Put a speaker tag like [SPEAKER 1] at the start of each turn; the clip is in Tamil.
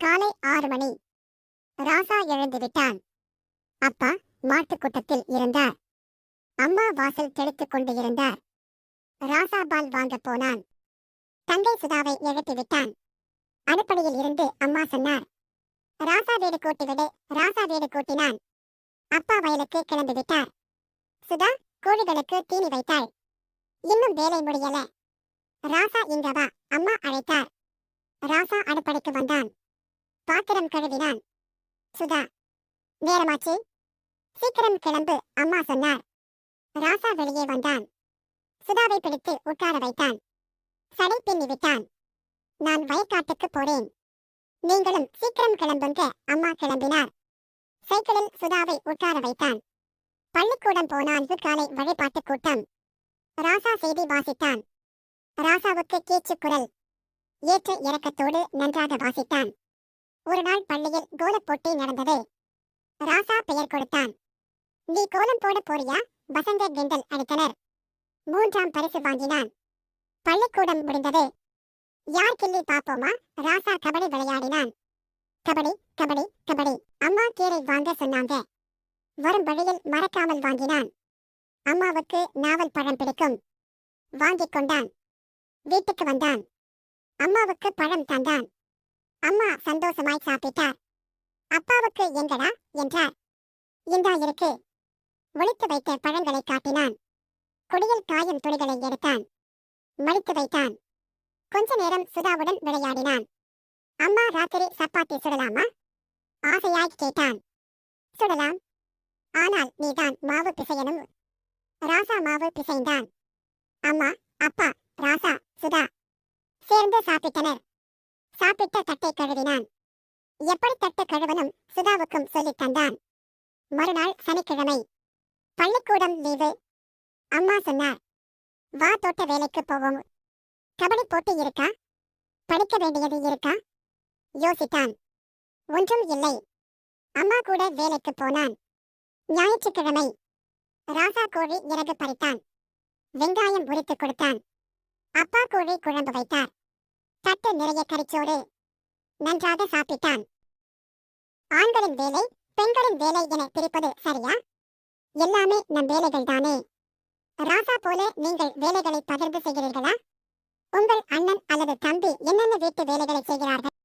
[SPEAKER 1] காலை 6 மணி. ராசா எழுந்து விட்டான். அப்பா மாட்டுக் கூட்டத்தில் இருந்தார். அம்மா வாசல் தெளித்துக் கொண்டு இருந்தார். ராசா பால் வாங்க போனான். தங்கை சுதாவை எழுப்பி விட்டான். அடுப்படியில் இருந்து அம்மா சொன்னார், ராசா வீடு கூட்டிவிடு. ராசா வீடு கூட்டினான். அப்பா வயலுக்கு கிளம்பி விட்டார். சுதா கோழிகளுக்கு தீனி வைத்தாள். இன்னும் வேலை முடியல. ராசா இங்க வா, அம்மா அழைத்தார். ராசா அடுப்படிக்கு வந்தான். பாத்திரம் கழுவினான். சுதா, நேரமாச்சு, சீக்கிரம் கிளம்பு, அம்மா சொன்னார். ராசா வெளியே வந்தான். சுதாவை பிடித்து உட்கார வைத்தான். சடை பின்னி விட்டான். நான் வயக்காட்டுக்கு போறேன், நீங்களும் சீக்கிரம் கிளம்புங்க, அம்மா கிளம்பினார். சைக்கிளில் சுதாவை உட்கார வைத்தான். பள்ளிக்கூடம் போனான். காலை வழிபாட்டு கூட்டம். ராசா செய்தி வாசித்தான். ராசாவுக்கு கீச்சு குரல். ஏற்ற இறக்கத்தோடு நன்றாக வாசித்தான். ஒரு நாள் பள்ளியில் கோலப் போட்டி நடந்தது. ராசா பெயர் கொடுத்தான். நீ கோலம் போட போறியா? வசந்த கிண்டல் அடித்தனர். 3ஆம் பரிசு வாங்கினான். பள்ளிக்கூடம் முடிந்தது. யார் கிள்ளி பாப்போமா? ராசா கபடி விளையாடினான். கபடி கபடி கபடி. அம்மா கீரை வாங்க சொன்னாங்க. வரும் வழியில் மறக்காமல் வாங்கினான். அம்மாவுக்கு நாவல் பழம் பிடிக்கும். வாங்கிக் கொண்டான். வீட்டுக்கு வந்தான். அம்மாவுக்கு பழம் தந்தான். அம்மா சந்தோஷமாய் சாப்பிட்டார். அப்பாவுக்கு எங்கடா என்றார். இந்தா இருக்கு. ஒளித்து வைத்த பழங்களை காட்டினான். கொடியில் காயும் துணிகளை எடுத்தான். மடித்து வைத்தான். கொஞ்ச நேரம் சுதாவுடன் விளையாடினான். அம்மா ராத்திரி சப்பாத்தி சுடலாமா? ஆசையாய் கேட்டான். சுடலாம், ஆனால் நீதான் மாவு பிசையணும். ராசா மாவு பிசைந்தான். அம்மா, அப்பா, ராசா, சுதா சேர்ந்து சாப்பிட்டனர். சாப்பிட்ட தட்டை கழுவினான். எப்படி தட்டு கழுவனும் சுதாவுக்கும் சொல்லித் தந்தான். மறுநாள் சனிக்கிழமை. பள்ளிக்கூடம் லீவு. அம்மா சொன்னார், வா தோட்ட வேலைக்கு போவோம். கபடி போட்டி இருக்கா? படிக்க வேண்டியது இருக்கா? யோசித்தான். ஒன்றும் இல்லை. அம்மா கூட வேலைக்கு போனான். ஞாயிற்றுக்கிழமை. ராசா கோழி இறகு பறித்தான். வெங்காயம் உரித்து கொடுத்தான். அப்பா கோழி குழம்பு வைத்தார். தட்டு நிறைய கறிச்சோறு. நன்றாக சாப்பிட்டான். ஆண்களின் வேலை, பெண்களின் வேலை என பிரிப்பது சரியா? எல்லாமே நம் வேலைகள் தானே. ராசா போல நீங்கள் வேலைகளை பகிர்ந்து செய்கிறீர்களா? உங்கள் அண்ணன் அல்லது தம்பி என்னென்ன வீட்டு வேலைகளை செய்கிறார்கள்?